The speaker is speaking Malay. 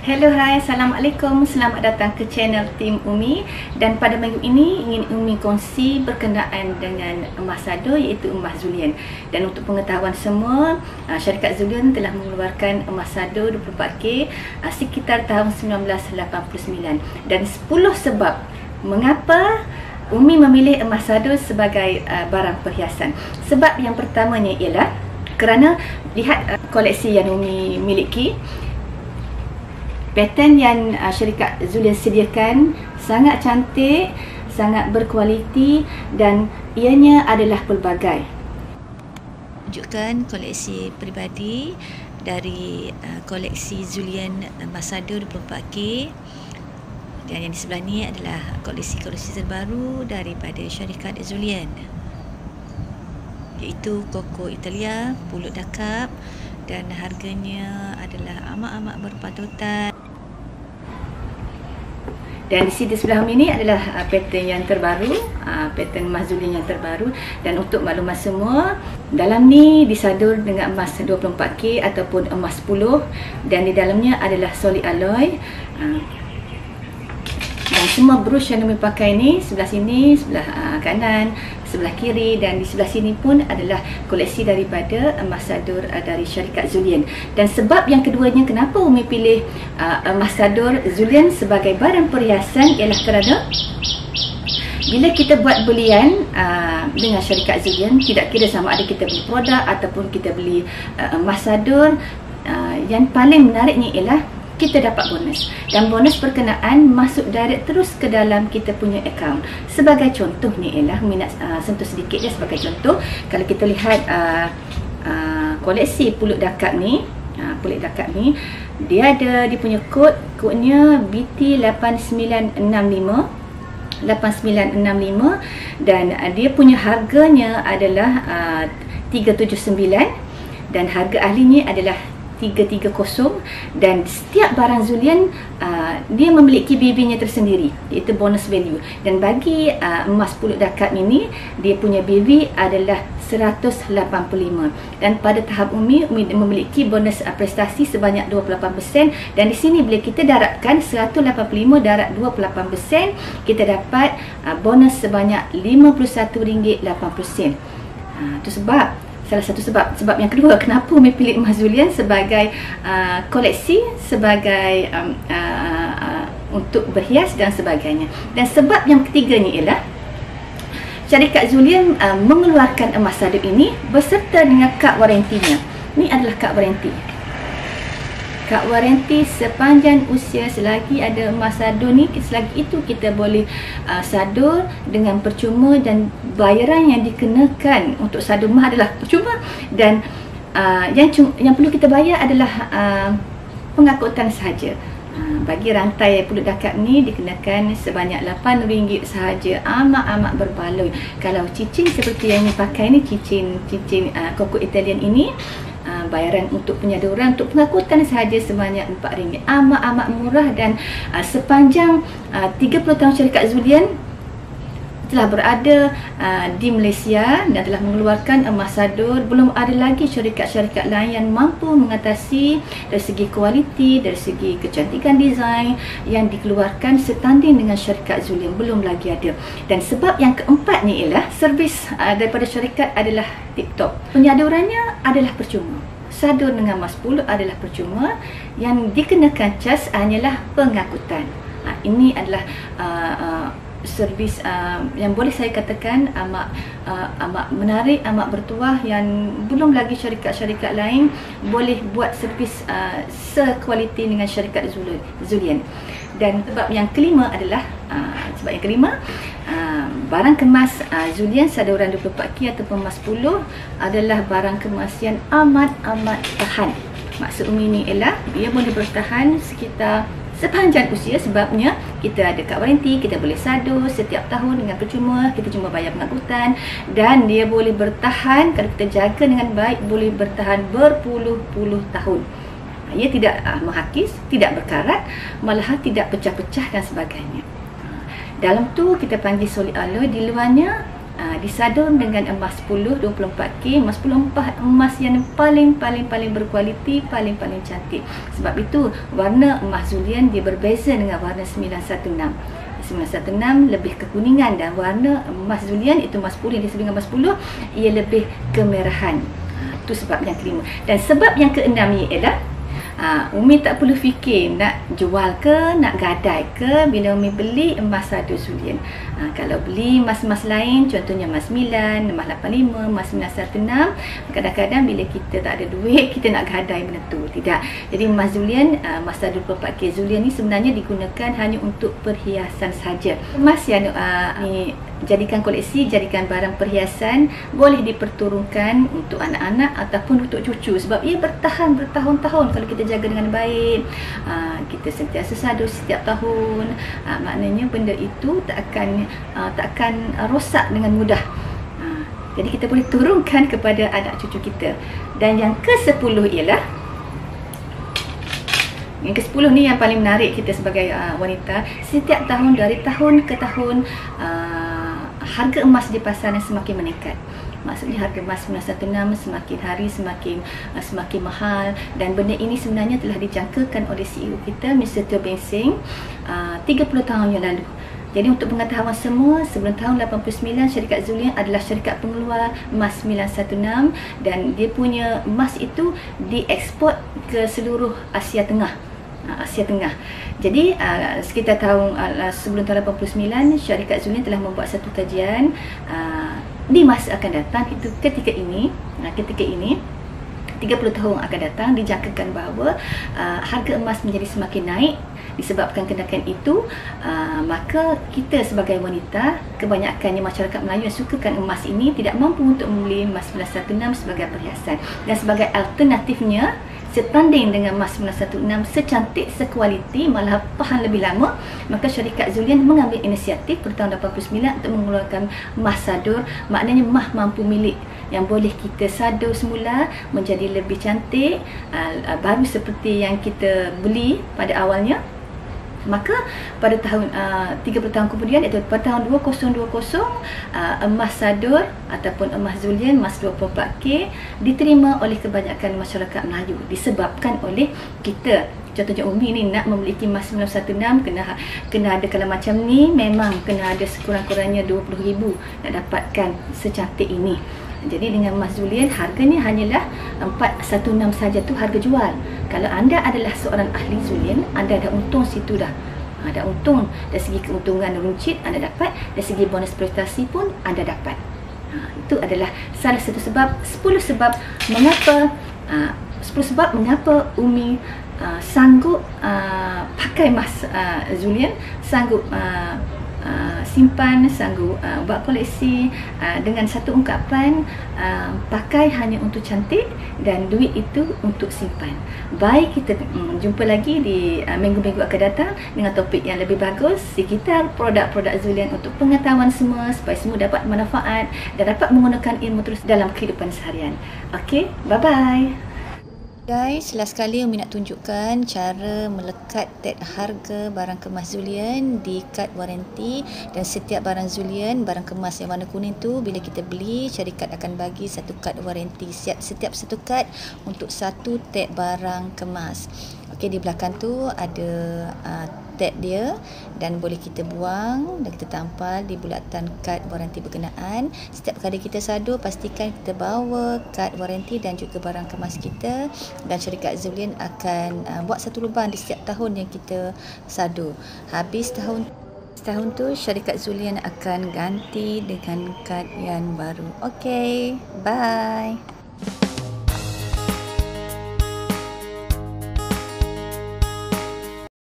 Hello, hai, Assalamualaikum. Selamat datang ke channel Tim Umi. Dan pada minggu ini ingin Umi kongsi berkenaan dengan emas sado, iaitu emas Zulian. Dan untuk pengetahuan semua, syarikat Zulian telah mengeluarkan emas sado 24K sekitar tahun 1989. Dan 10 sebab mengapa Umi memilih emas sado sebagai barang perhiasan. Sebab yang pertamanya ialah kerana lihat koleksi yang Umi miliki. Pattern yang syarikat Zulian sediakan sangat cantik, sangat berkualiti dan ianya adalah pelbagai. Tunjukkan koleksi peribadi dari koleksi Zulian emas sado 24K. Dan yang di sebelah ni adalah koleksi-koleksi terbaru daripada syarikat Zulian, iaitu Koko Italia, pulut dakap, dan harganya adalah amat-amat berpatutan. Dan di sini sebelah ini adalah pattern yang terbaru, pattern emas Zulian yang terbaru. Dan untuk maklumat semua, dalam ni disadur dengan emas 24K ataupun emas 10, dan di dalamnya adalah solid alloy. Dan semua brush yang Umi pakai ni, sebelah sini, sebelah kanan, sebelah kiri, dan di sebelah sini pun adalah koleksi daripada emas sadur dari syarikat Zulian. Dan sebab yang keduanya kenapa Umi pilih emas sadur Zulian sebagai barang perhiasan ialah kerana bila kita buat belian dengan syarikat Zulian, tidak kira sama ada kita beli produk ataupun kita beli emas sadur, yang paling menariknya ialah kita dapat bonus, dan bonus berkenaan masuk direct terus ke dalam kita punya akaun. Sebagai contoh ni ialah minat sentuh sedikit je sebagai contoh. Kalau kita lihat koleksi pulut dakap ni, dia ada dia punya kodnya BT8965 dan dia punya harganya adalah 379 dan harga ahlinya adalah 330. Dan setiap barang Zulian dia memiliki BB-nya tersendiri, iaitu bonus value. Dan bagi emas pulut dakap ini, dia punya BB adalah 185. Dan pada tahap Umi memiliki bonus prestasi sebanyak 28%. Dan di sini bila kita darabkan 185 darab 28%, kita dapat bonus sebanyak RM51.80. Itu salah satu sebab yang kedua kenapa Umi pilih emas Zulian sebagai koleksi, sebagai untuk berhias dan sebagainya. Dan sebab yang ketiganya ialah syarikat Zulian mengeluarkan emas sado ini beserta dengan kad warantinya. Ini adalah kad waranti. Kad waranti sepanjang usia, selagi ada emas sado ni, selagi itu kita boleh sadur dengan percuma, dan bayaran yang dikenakan untuk sadur emas adalah percuma. Dan yang perlu kita bayar adalah pengangkutan sahaja. Bagi rantai pulut dakap ni dikenakan sebanyak RM8 sahaja. Amat-amat berbaloi. Kalau cincin seperti yang ni pakai ni, cincin Koko Italian ini, bayaran untuk penyaduran, untuk pengangkutan sahaja sebanyak RM4. Amat-amat murah. Dan sepanjang 30 tahun syarikat Zulian telah berada di Malaysia dan telah mengeluarkan emas sadur, belum ada lagi syarikat-syarikat lain yang mampu mengatasi dari segi kualiti, dari segi kecantikan desain yang dikeluarkan setanding dengan syarikat Zulian. Belum lagi ada. Dan sebab yang keempatnya ialah servis daripada syarikat adalah tip-top. Penyadurannya adalah percuma. Sadur dengan emas 10 adalah percuma. Yang dikenakan cas hanyalah pengangkutan. Ini adalah servis yang boleh saya katakan amat menarik, amat bertuah, yang belum lagi syarikat-syarikat lain boleh buat servis sekualiti dengan syarikat Zulian. Dan sebab yang kelima adalah barang kemas Zulian saduran 24K ataupun emas 10 adalah barang kemas yang amat-amat tahan. Maksud Umi ni ialah dia boleh bertahan sekitar sepanjang usia, sebabnya kita ada kad waranti, kita boleh sadur setiap tahun dengan percuma, kita cuma bayar pengangkutan, dan dia boleh bertahan kalau kita jaga dengan baik, boleh bertahan berpuluh-puluh tahun. Ia tidak menghakis, tidak berkarat, malahan tidak pecah-pecah dan sebagainya. Dalam tu kita panggil solid alloy, di luarnya disadur dengan emas 10 24K, emas 10 emas yang paling berkualiti, paling cantik. Sebab itu warna emas Zulian dia berbeza dengan warna 916. 916 lebih kekuningan, dan warna emas Zulian itu emas 10 yang disebut dengan emas 10 ia lebih kemerahan. Itu sebab yang kelima. Dan sebab yang keenam ialah Umi tak perlu fikir nak jual ke, nak gadai ke bila Umi beli emas sado Zulian. Kalau beli emas-emas lain, contohnya emas 9, emas 85, emas 916, kadang-kadang bila kita tak ada duit, kita nak gadai benda tu. Tidak. Jadi emas Zulian, emas sado 24K Zulian ni sebenarnya digunakan hanya untuk perhiasan saja. Emas yang jadikan koleksi, jadikan barang perhiasan, boleh diperturunkan untuk anak-anak ataupun untuk cucu, sebab ia bertahan bertahun-tahun kalau kita jaga dengan baik. Kita sentiasa sado setiap tahun, maknanya benda itu tak akan rosak dengan mudah. Jadi kita boleh turunkan kepada anak cucu kita. Dan yang ke-10 ialah, yang ke-10 ni yang paling menarik kita sebagai wanita. Setiap tahun, dari tahun ke tahun, harga emas di pasaran semakin meningkat. Maksudnya harga emas 916 semakin hari semakin mahal, dan benda ini sebenarnya telah dijangkakan oleh CEO kita, Mr. Teo Beng Seng, 30 tahun yang lalu. Jadi untuk pengetahuan semua, sebelum tahun 89 syarikat Zulian adalah syarikat pengeluar emas 916, dan dia punya emas itu dieksport ke seluruh Asia Tengah. Jadi sekitar tahun sebelum tahun 89 syarikat Zulian telah membuat satu kajian di masa akan datang, itu ketika ini 30 tahun akan datang, dijangkakan bahawa harga emas menjadi semakin naik disebabkan kenaikan itu. Maka kita sebagai wanita, kebanyakannya masyarakat Melayu yang sukakan emas ini tidak mampu untuk membeli emas 916 sebagai perhiasan, dan sebagai alternatifnya setanding dengan emas 916, secantik, sekualiti, malah tahan lebih lama, maka syarikat Zulian mengambil inisiatif pada tahun 89 untuk mengeluarkan emas sadur. Maknanya emas mampu milik yang boleh kita sadur semula menjadi lebih cantik, baru seperti yang kita beli pada awalnya. Maka pada tahun 30 tahun kemudian, iaitu pada tahun 2020, emas sadur ataupun emas Zulian, emas 24K diterima oleh kebanyakan masyarakat Melayu disebabkan oleh kita. Contohnya Umi ni nak memiliki emas 916, kena ada, kalau macam ni memang kena ada sekurang-kurangnya 20,000 nak dapatkan secantik ini. Jadi dengan emas Zulian harganya hanyalah 416 saja, tu harga jual. Kalau anda adalah seorang ahli Zulian, anda ada untung situ dah. Ada untung dari segi keuntungan runcit anda dapat, dari segi bonus prestasi pun anda dapat. Itu adalah salah satu sebab, 10 sebab mengapa Umi sanggup pakai emas Zulian, sanggup simpan, sanggup buat koleksi dengan satu ungkapan, pakai hanya untuk cantik dan duit itu untuk simpan. Baik, kita jumpa lagi di minggu-minggu akan datang dengan topik yang lebih bagus sekitar produk-produk Zulian untuk pengetahuan semua, supaya semua dapat manfaat dan dapat menggunakan ilmu terus dalam kehidupan seharian. Okey, bye-bye. Guys, last kali Umi nak tunjukkan cara melekat tag harga barang kemas Zulian di kad waranti. Dan setiap barang Zulian, barang kemas yang warna kuning tu, bila kita beli, syarikat akan bagi satu kad waranti. Setiap satu kad untuk satu tag barang kemas. Okey, di belakang tu ada tag dia, dan boleh kita buang dan kita tampal di bulatan kad waranti berkenaan. Setiap kali kita sadur, pastikan kita bawa kad waranti dan juga barang kemas kita, dan syarikat Zulian akan buat satu lubang di setiap tahun yang kita sadur. Habis tahun tu, syarikat Zulian akan ganti dengan kad yang baru. Okey, bye.